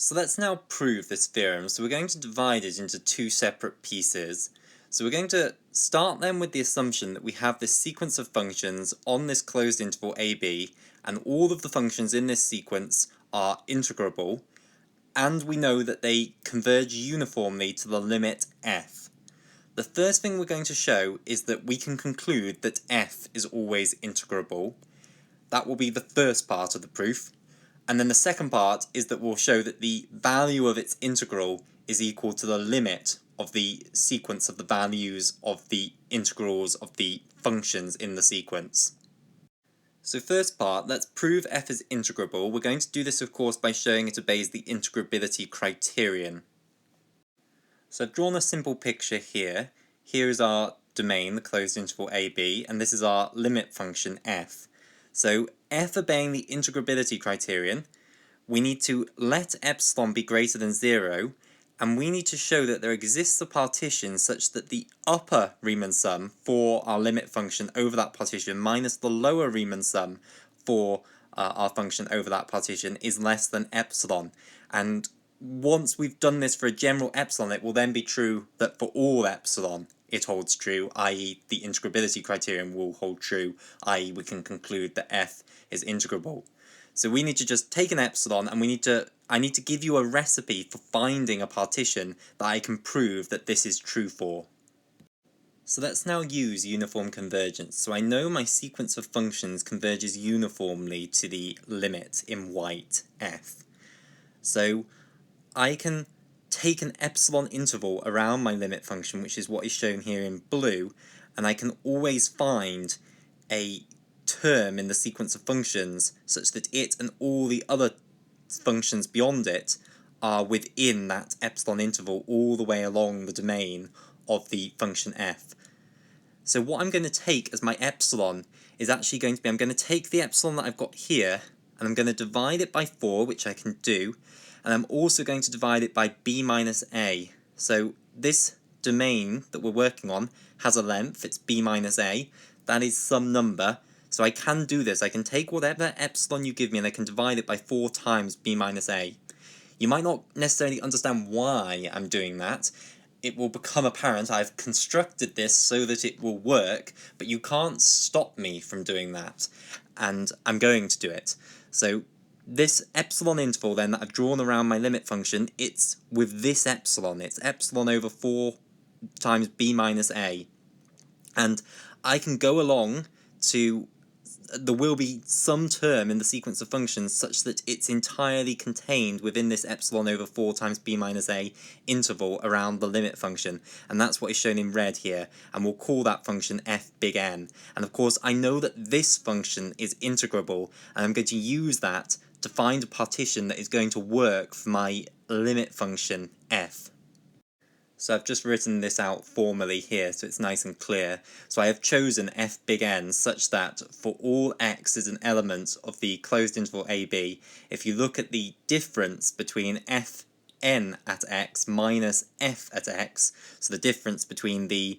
So let's now prove this theorem. So we're going to divide it into two separate pieces. So we're going to start then with the assumption that we have this sequence of functions on this closed interval AB, and all of the functions in this sequence are integrable, and we know that they converge uniformly to the limit f. The first thing we're going to show is that we can conclude that f is always integrable. That will be the first part of the proof. And then the second part is that we'll show that the value of its integral is equal to the limit of the sequence of the values of the integrals of the functions in the sequence. So first part, let's prove f is integrable. We're going to do this, of course, by showing it obeys the integrability criterion. So I've drawn a simple picture here. Here is our domain, the closed interval AB, and this is our limit function f. So f obeying the integrability criterion, we need to let epsilon be greater than 0, and we need to show that there exists a partition such that the upper Riemann sum for our limit function over that partition minus the lower Riemann sum for our function over that partition is less than epsilon. And once we've done this for a general epsilon, it will then be true that for all epsilon it holds true, i.e. the integrability criterion will hold true, i.e. we can conclude that f is integrable. So we need to just take an epsilon, and I need to give you a recipe for finding a partition that I can prove that this is true for. So let's now use uniform convergence. So I know my sequence of functions converges uniformly to the limit in white f. So I can take an epsilon interval around my limit function, which is what is shown here in blue, and I can always find a term in the sequence of functions such that it and all the other functions beyond it are within that epsilon interval all the way along the domain of the function f. So what I'm going to take as my epsilon is actually going to be, I'm going to take the epsilon that I've got here, and I'm going to divide it by 4, which I can do, and I'm also going to divide it by b minus a. So this domain that we're working on has a length, it's b minus a, that is some number, so I can do this. I can take whatever epsilon you give me and I can divide it by 4 times b minus a. You might not necessarily understand why I'm doing that. It will become apparent. I've constructed this so that it will work, but you can't stop me from doing that, and I'm going to do it. So this epsilon interval then that I've drawn around my limit function, it's with this epsilon. It's epsilon over 4 times b minus a. And I can go along to, there will be some term in the sequence of functions such that it's entirely contained within this epsilon over 4 times b minus a interval around the limit function, and that's what is shown in red here, and we'll call that function f big N. And of course I know that this function is integrable, and I'm going to use that to find a partition that is going to work for my limit function f. So I've just written this out formally here so it's nice and clear. So I have chosen f big N such that for all x is an element of the closed interval AB, if you look at the difference between fn at x minus f at x, so the difference between the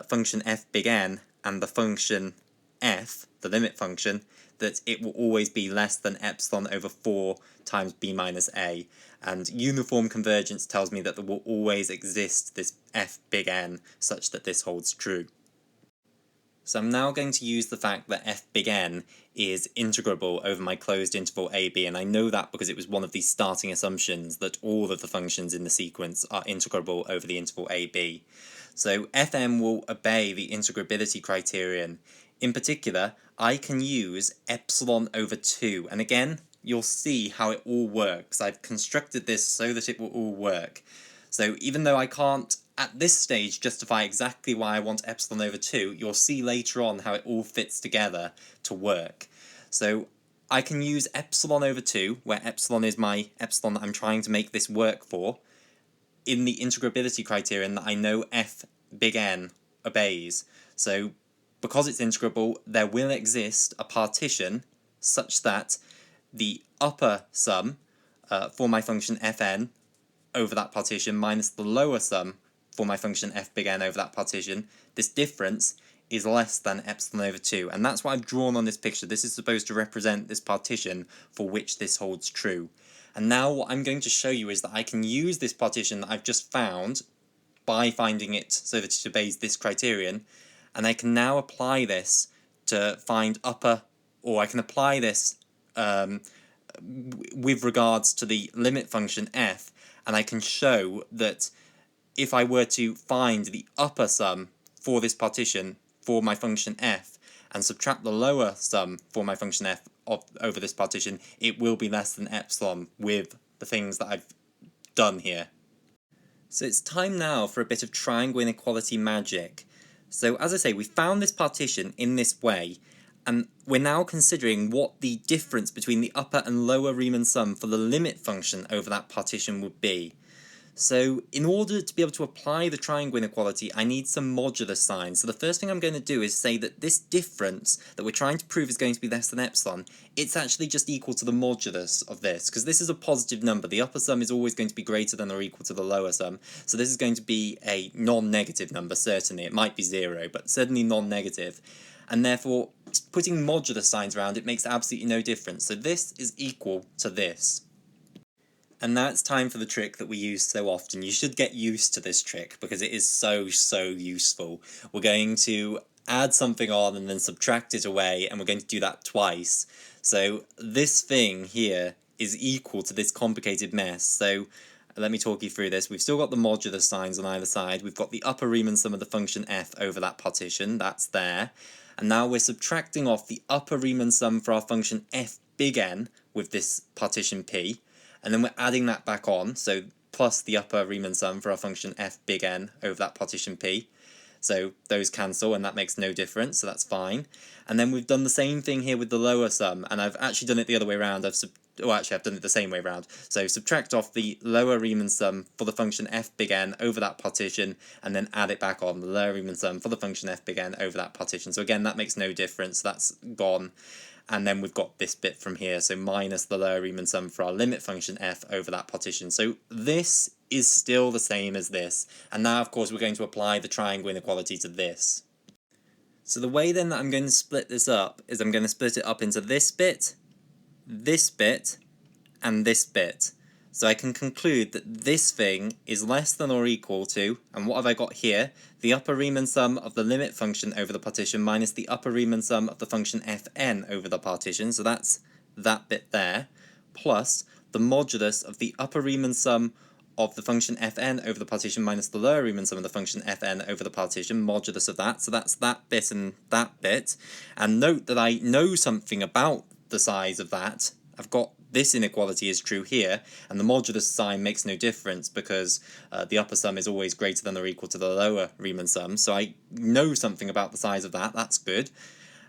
function f big N and the function f, the limit function, that it will always be less than epsilon over 4 times b minus a. And uniform convergence tells me that there will always exist this f big N such that this holds true. So I'm now going to use the fact that f big N is integrable over my closed interval AB, and I know that because it was one of the starting assumptions that all of the functions in the sequence are integrable over the interval AB. So fm will obey the integrability criterion. In particular, I can use epsilon over 2, and again, you'll see how it all works. I've constructed this so that it will all work. So even though I can't, at this stage, justify exactly why I want epsilon over 2, you'll see later on how it all fits together to work. So I can use epsilon over 2, where epsilon is my epsilon that I'm trying to make this work for, in the integrability criterion that I know f big N obeys. So because it's integrable, there will exist a partition such that the upper sum for my function fn over that partition minus the lower sum for my function f big N over that partition, this difference is less than epsilon over 2. And that's what I've drawn on this picture. This is supposed to represent this partition for which this holds true. And now what I'm going to show you is that I can use this partition that I've just found by finding it so that it obeys this criterion, and I can now apply this to find upper, or I can apply this with regards to the limit function f, and I can show that if I were to find the upper sum for this partition for my function f and subtract the lower sum for my function f over this partition, it will be less than epsilon with the things that I've done here. So it's time now for a bit of triangle inequality magic. So as I say, we found this partition in this way, and we're now considering what the difference between the upper and lower Riemann sum for the limit function over that partition would be. So in order to be able to apply the triangle inequality, I need some modulus signs. So the first thing I'm going to do is say that this difference that we're trying to prove is going to be less than epsilon, it's actually just equal to the modulus of this, because this is a positive number. The upper sum is always going to be greater than or equal to the lower sum, so this is going to be a non-negative number, certainly. It might be 0, but certainly non-negative. And therefore, putting modulus signs around it makes absolutely no difference. So this is equal to this. And now it's time for the trick that we use so often. You should get used to this trick because it is so useful. We're going to add something on and then subtract it away, and we're going to do that twice. So this thing here is equal to this complicated mess. So let me talk you through this. We've still got the modulus signs on either side. We've got the upper Riemann sum of the function f over that partition. That's there. And now we're subtracting off the upper Riemann sum for our function f big N with this partition p. And then we're adding that back on, so plus the upper Riemann sum for our function f big N over that partition p. So those cancel, and that makes no difference, so that's fine. And then we've done the same thing here with the lower sum, and I've actually done it the other way around. I've done it the same way around. So subtract off the lower Riemann sum for the function f big N over that partition, and then add it back on, the lower Riemann sum for the function f big N over that partition. So again, that makes no difference, that's gone. And then we've got this bit from here, so minus the lower Riemann sum for our limit function f over that partition. So this is still the same as this, and now of course we're going to apply the triangle inequality to this. So the way then that I'm going to split this up is I'm going to split it up into this bit, and this bit. So I can conclude that this thing is less than or equal to, and what have I got here? The upper Riemann sum of the limit function over the partition minus the upper Riemann sum of the function fn over the partition, so that's that bit there, plus the modulus of the upper Riemann sum of the function fn over the partition minus the lower Riemann sum of the function fn over the partition, modulus of that, so that's that bit and that bit. And note that I know something about the size of that. I've got this inequality is true here, and the modulus sign makes no difference because the upper sum is always greater than or equal to the lower Riemann sum, so I know something about the size of that, that's good.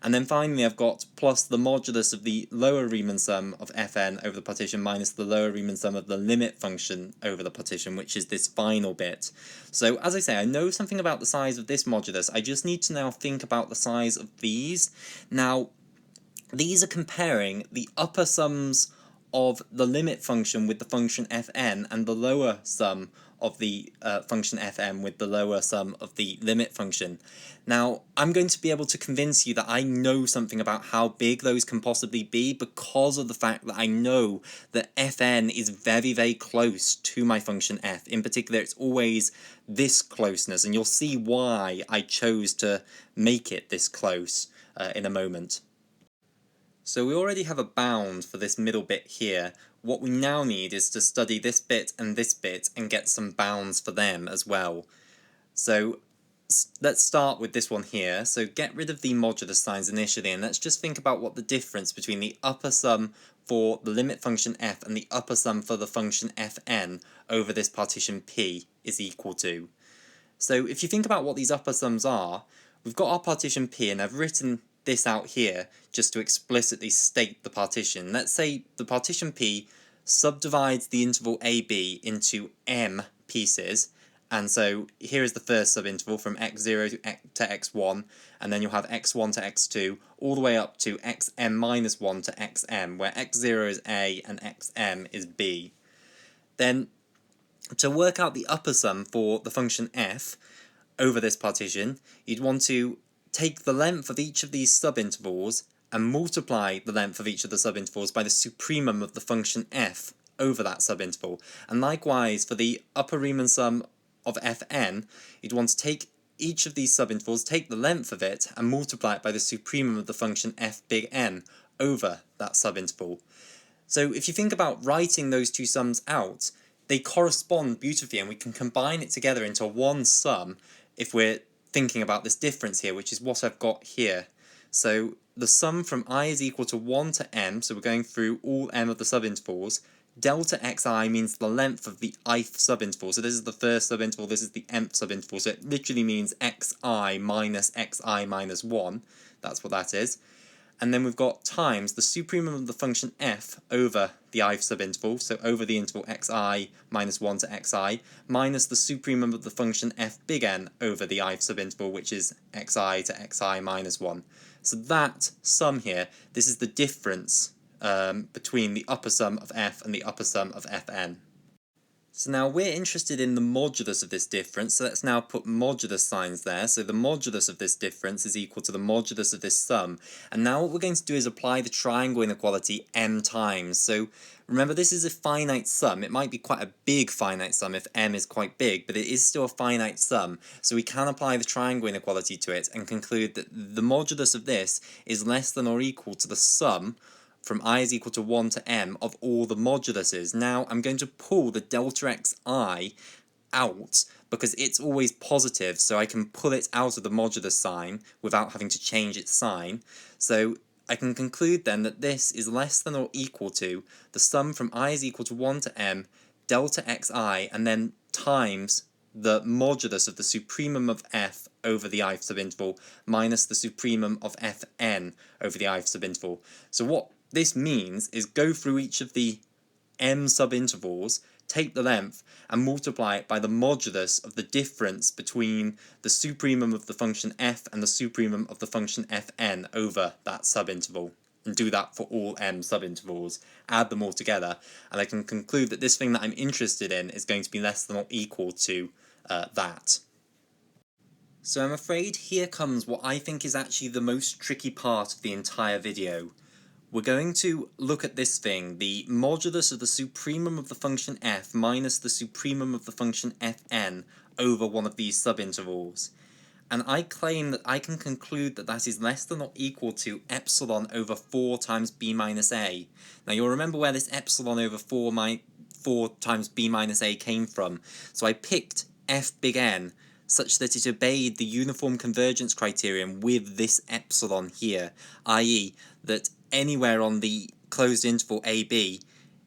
And then finally I've got plus the modulus of the lower Riemann sum of fn over the partition minus the lower Riemann sum of the limit function over the partition, which is this final bit. So as I say, I know something about the size of this modulus, I just need to now think about the size of these. Now, these are comparing the upper sums of the limit function with the function fn and the lower sum of the function fn with the lower sum of the limit function. Now, I'm going to be able to convince you that I know something about how big those can possibly be because of the fact that I know that fn is very close to my function f. In particular, it's always this closeness, and you'll see why I chose to make it this close in a moment. So we already have a bound for this middle bit here. What we now need is to study this bit and get some bounds for them as well. So let's start with this one here. So get rid of the modulus signs initially, and let's just think about what the difference between the upper sum for the limit function f and the upper sum for the function fn over this partition p is equal to. So if you think about what these upper sums are, we've got our partition p, and I've written this out here just to explicitly state the partition. Let's say the partition P subdivides the interval AB into m pieces, and so here is the first subinterval from x0 to x1, and then you'll have x1 to x2 all the way up to xm minus 1 to xm, where x0 is A and xm is B. Then to work out the upper sum for the function f over this partition, you'd want to take the length of each of these subintervals and multiply the length of each of the subintervals by the supremum of the function f over that subinterval. And likewise, for the upper Riemann sum of Fn, you'd want to take each of these subintervals, take the length of it, and multiply it by the supremum of the function f big N over that subinterval. So if you think about writing those two sums out, they correspond beautifully, and we can combine it together into one sum if we're thinking about this difference here, which is what I've got here. So the sum from I is equal to 1 to m, so we're going through all m of the subintervals. Delta xi means the length of the ith subinterval. So this is the first subinterval, this is the nth subinterval. So it literally means xi minus 1. That's what that is. And then we've got times the supremum of the function f over the ith subinterval, so over the interval xi minus 1 to xi, minus the supremum of the function f big N over the ith subinterval, which is xi to xi minus 1. So that sum here, this is the difference between the upper sum of f and the upper sum of fn. So now we're interested in the modulus of this difference, so let's now put modulus signs there. So the modulus of this difference is equal to the modulus of this sum. And now what we're going to do is apply the triangle inequality m times. So remember, this is a finite sum. It might be quite a big finite sum if m is quite big, but it is still a finite sum. So we can apply the triangle inequality to it and conclude that the modulus of this is less than or equal to the sum from I is equal to 1 to m of all the moduluses. Now I'm going to pull the delta xi out because it's always positive, so I can pull it out of the modulus sign without having to change its sign. So I can conclude then that this is less than or equal to the sum from I is equal to 1 to m delta xi and then times the modulus of the supremum of f over the ith subinterval minus the supremum of fn over the ith subinterval. So what this means is go through each of the m subintervals, take the length, and multiply it by the modulus of the difference between the supremum of the function f and the supremum of the function fn over that subinterval. And do that for all m subintervals, add them all together, and I can conclude that this thing that I'm interested in is going to be less than or equal to that. So I'm afraid here comes what I think is actually the most tricky part of the entire video. We're going to look at this thing, the modulus of the supremum of the function f minus the supremum of the function fn over one of these subintervals. And I claim that I can conclude that that is less than or equal to epsilon over 4 times b minus a. Now you'll remember where this epsilon over 4 times b minus a came from. So I picked f big N such that it obeyed the uniform convergence criterion with this epsilon here, i.e. that anywhere on the closed interval AB,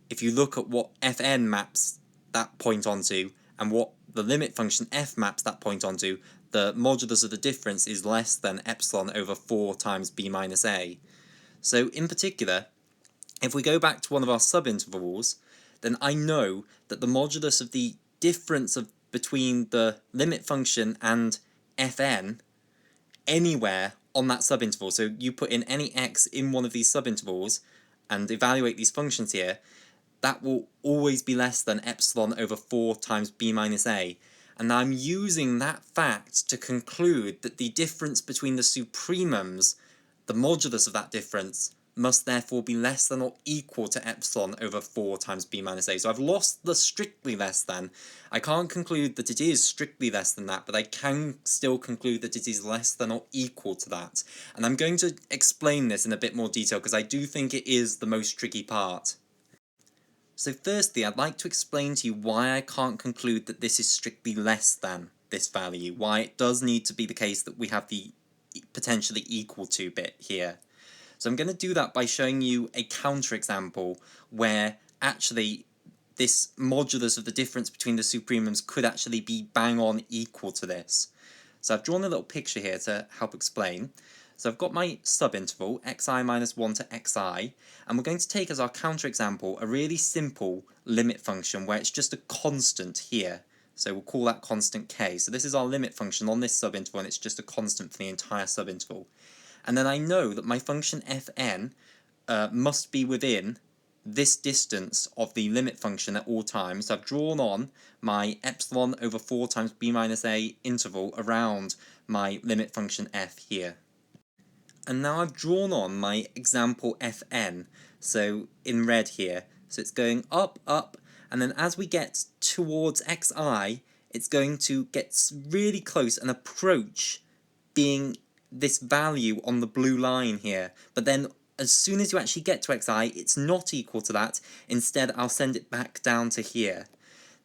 if you look at what fn maps that point onto and what the limit function f maps that point onto, the modulus of the difference is less than epsilon over 4 times b minus a. So in particular, if we go back to one of our subintervals, then I know that the modulus of the difference between the limit function and fn anywhere on that subinterval, so you put in any x in one of these subintervals and evaluate these functions here, that will always be less than epsilon over 4 times b minus a. And now I'm using that fact to conclude that the difference between the supremums, the modulus of that difference, must therefore be less than or equal to epsilon over 4 times b minus a. So I've lost the strictly less than. I can't conclude that it is strictly less than that, but I can still conclude that it is less than or equal to that. And I'm going to explain this in a bit more detail because I do think it is the most tricky part. So firstly, I'd like to explain to you why I can't conclude that this is strictly less than this value, why it does need to be the case that we have the potentially equal to bit here. So I'm going to do that by showing you a counterexample where actually this modulus of the difference between the supremums could actually be bang on equal to this. So I've drawn a little picture here to help explain. So I've got my subinterval, xi minus 1 to xi, and we're going to take as our counterexample a really simple limit function where it's just a constant here. So we'll call that constant k. So this is our limit function on this subinterval, and it's just a constant for the entire subinterval. And then I know that my function fn must be within this distance of the limit function at all times. So I've drawn on my epsilon over 4 times b minus a interval around my limit function f here. And now I've drawn on my example fn, so in red here, So it's going up, up, and then as we get towards xi, it's going to get really close and approach being this value on the blue line here. But then as soon as you actually get to xi, it's not equal to that. Instead, I'll send it back down to here.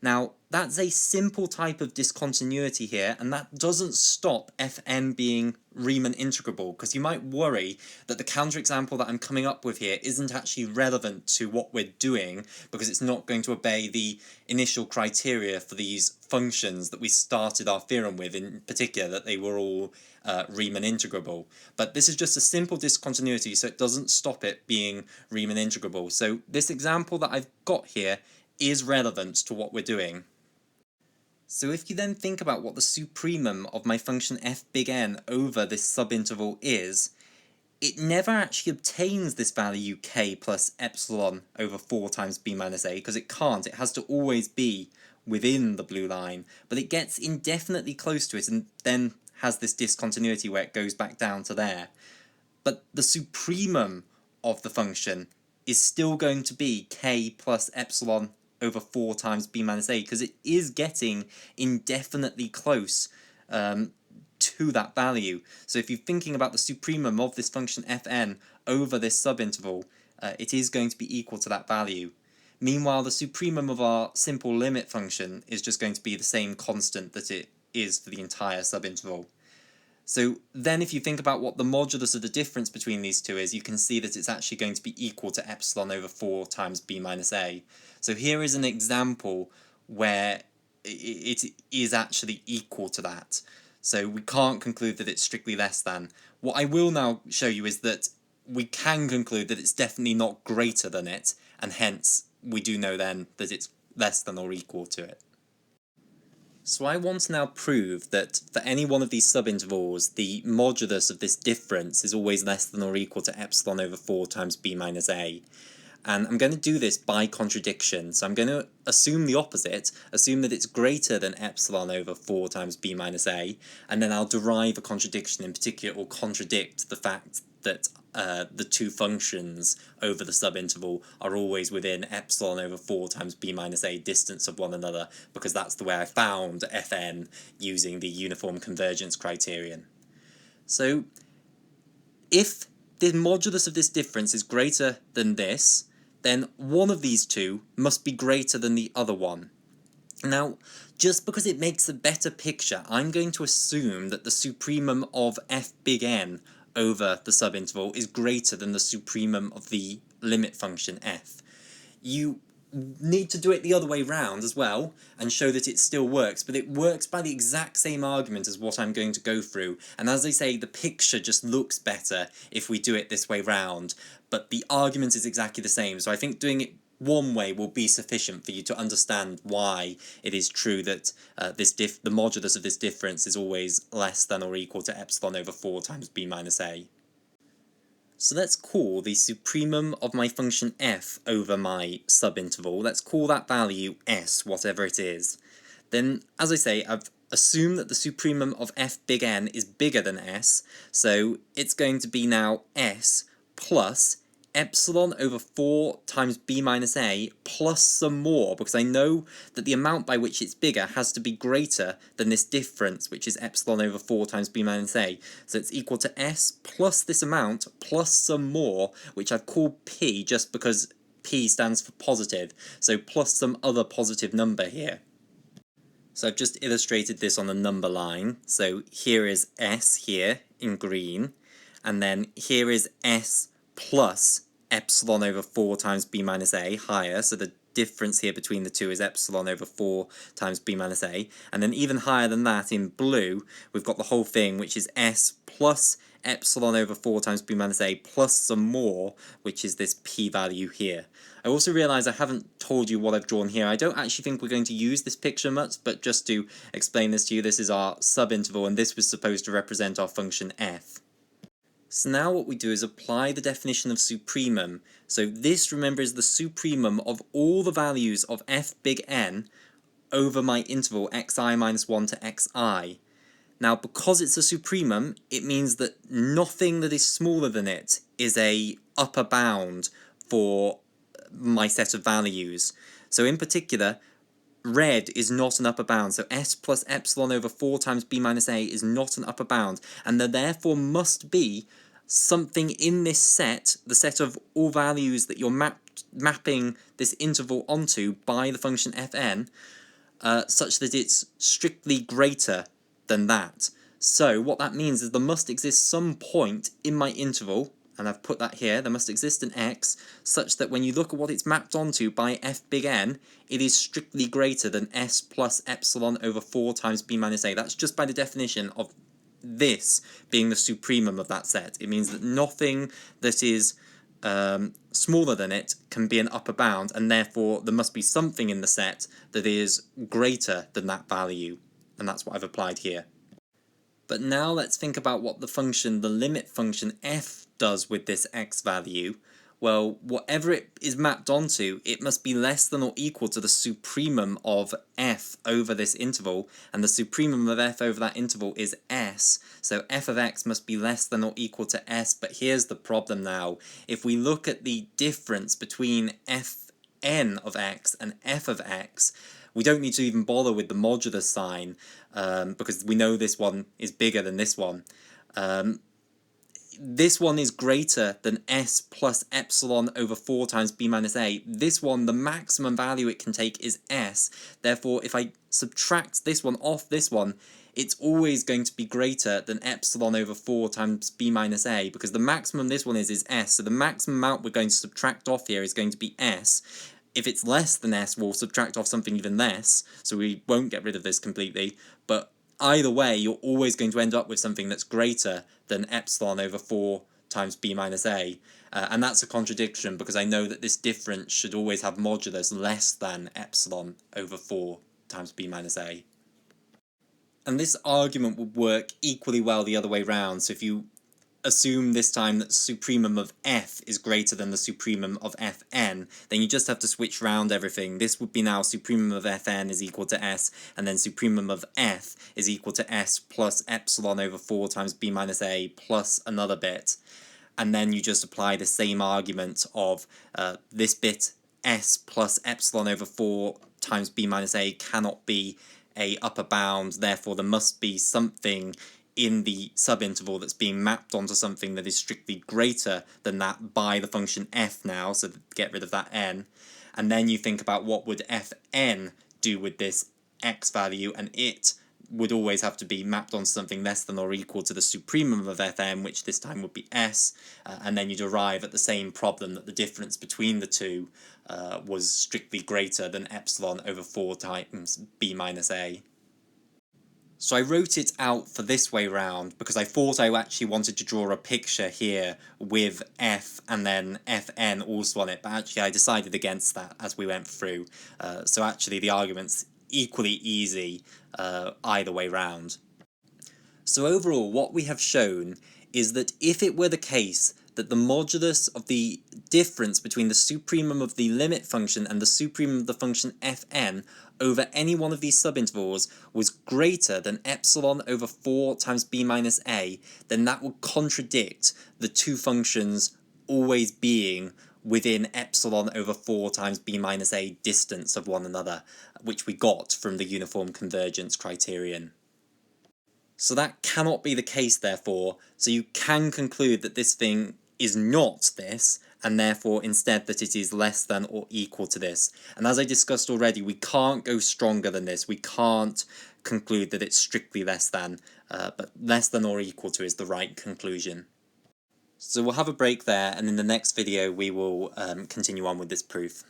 Now, that's a simple type of discontinuity here, and that doesn't stop fn being Riemann integrable, because you might worry that the counterexample that I'm coming up with here isn't actually relevant to what we're doing, because it's not going to obey the initial criteria for these functions that we started our theorem with, in particular that they were all Riemann integrable. But this is just a simple discontinuity, so it doesn't stop it being Riemann integrable. So this example that I've got here is relevant to what we're doing. So if you then think about what the supremum of my function f big N over this subinterval is, it never actually obtains this value k plus epsilon over 4 times b minus a, because it can't. It has to always be within the blue line, but it gets indefinitely close to it and then has this discontinuity where it goes back down to there. But the supremum of the function is still going to be k plus epsilon over 4 times b minus a, because it is getting indefinitely close to that value. So if you're thinking about the supremum of this function fn over this subinterval, it is going to be equal to that value. Meanwhile, the supremum of our simple limit function is just going to be the same constant that it is for the entire subinterval. So then if you think about what the modulus of the difference between these two is, you can see that it's actually going to be equal to epsilon over 4 times b minus a. So here is an example where it is actually equal to that. So we can't conclude that it's strictly less than. What I will now show you is that we can conclude that it's definitely not greater than it, and hence we do know then that it's less than or equal to it. So I want to now prove that for any one of these subintervals, the modulus of this difference is always less than or equal to epsilon over 4 times b minus a. And I'm going to do this by contradiction. So I'm going to assume the opposite, assume that it's greater than epsilon over 4 times b minus a, and then I'll derive a contradiction. In particular, it will contradict the fact that the two functions over the subinterval are always within epsilon over 4 times b minus a distance of one another, because that's the way I found fn using the uniform convergence criterion. So if the modulus of this difference is greater than this, then one of these two must be greater than the other one. Now, just because it makes a better picture, I'm going to assume that the supremum of f big N over the subinterval is greater than the supremum of the limit function f. You need to do it the other way round as well and show that it still works, but it works by the exact same argument as what I'm going to go through, and as I say, the picture just looks better if we do it this way round, but the argument is exactly the same. So I think doing it one way will be sufficient for you to understand why it is true that the modulus of this difference is always less than or equal to epsilon over 4 times b minus a. So let's call the supremum of my function f over my subinterval, let's call that value s, whatever it is. Then, as I say, I've assumed that the supremum of f big N is bigger than s, so it's going to be now s plus epsilon over 4 times b minus a plus some more, because I know that the amount by which it's bigger has to be greater than this difference, which is epsilon over 4 times b minus a. So it's equal to s plus this amount plus some more, which I've called p just because p stands for positive, so plus some other positive number here. So I've just illustrated this on the number line. So here is s here in green, and then here is s plus epsilon over 4 times b minus a, higher, so the difference here between the two is epsilon over 4 times b minus a, and then even higher than that in blue, we've got the whole thing, which is s plus epsilon over 4 times b minus a plus some more, which is this p-value here. I also realise I haven't told you what I've drawn here. I don't actually think we're going to use this picture much, but just to explain this to you, this is our subinterval, and this was supposed to represent our function f. So now what we do is apply the definition of supremum. So this, remember, is the supremum of all the values of f big N over my interval xi minus 1 to xi. Now, because it's a supremum, it means that nothing that is smaller than it is a upper bound for my set of values. So in particular, red is not an upper bound, so s plus epsilon over 4 times b minus a is not an upper bound, and there therefore must be something in this set, the set of all values that you're mapping this interval onto by the function fn, such that it's strictly greater than that. So what that means is there must exist some point in my interval, and I've put that here, there must exist an x, such that when you look at what it's mapped onto by f big N, it is strictly greater than s plus epsilon over 4 times b minus a. That's just by the definition of this being the supremum of that set. It means that nothing that is smaller than it can be an upper bound, and therefore there must be something in the set that is greater than that value, and that's what I've applied here. But now let's think about what the limit function f does with this x value. Well, whatever it is mapped onto, it must be less than or equal to the supremum of f over this interval, and the supremum of f over that interval is s, so f of x must be less than or equal to s. But here's the problem now. If we look at the difference between fn of x and f of x, we don't need to even bother with the modulus sign, because we know this one is bigger than this one. This one is greater than s plus epsilon over 4 times b minus a. This one, the maximum value it can take is s. Therefore, if I subtract this one off this one, it's always going to be greater than epsilon over 4 times b minus a, because the maximum this one is s. So the maximum amount we're going to subtract off here is going to be s. If it's less than s, we'll subtract off something even less, so we won't get rid of this completely. But either way, you're always going to end up with something that's greater than epsilon over 4 times b minus a. And that's a contradiction, because I know that this difference should always have modulus less than epsilon over 4 times b minus a. And this argument would work equally well the other way round. So if you assume this time that supremum of f is greater than the supremum of fn, then you just have to switch round everything. This would be now supremum of fn is equal to s, and then supremum of f is equal to s plus epsilon over 4 times b minus a plus another bit. And then you just apply the same argument of this bit, s plus epsilon over 4 times b minus a, cannot be a upper bound, therefore there must be something in the subinterval that's being mapped onto something that is strictly greater than that by the function f now, so get rid of that n. And then you think about what would fn do with this x value, and it would always have to be mapped onto something less than or equal to the supremum of fn, which this time would be s, and then you'd arrive at the same problem, that the difference between the two was strictly greater than epsilon over 4 times b minus a. So I wrote it out for this way round because I thought I actually wanted to draw a picture here with f and then fn also on it, but actually I decided against that as we went through. So actually the argument's equally easy either way round. So overall, what we have shown is that if it were the case that the modulus of the difference between the supremum of the limit function and the supremum of the function fn over any one of these subintervals was greater than epsilon over 4 times b minus a, then that would contradict the two functions always being within epsilon over 4 times b minus a distance of one another, which we got from the uniform convergence criterion. So that cannot be the case, therefore, so you can conclude that this thing is not this, and therefore instead that it is less than or equal to this. And as I discussed already, we can't go stronger than this. We can't conclude that it's strictly less than, but less than or equal to is the right conclusion. So we'll have a break there, and in the next video we will continue on with this proof.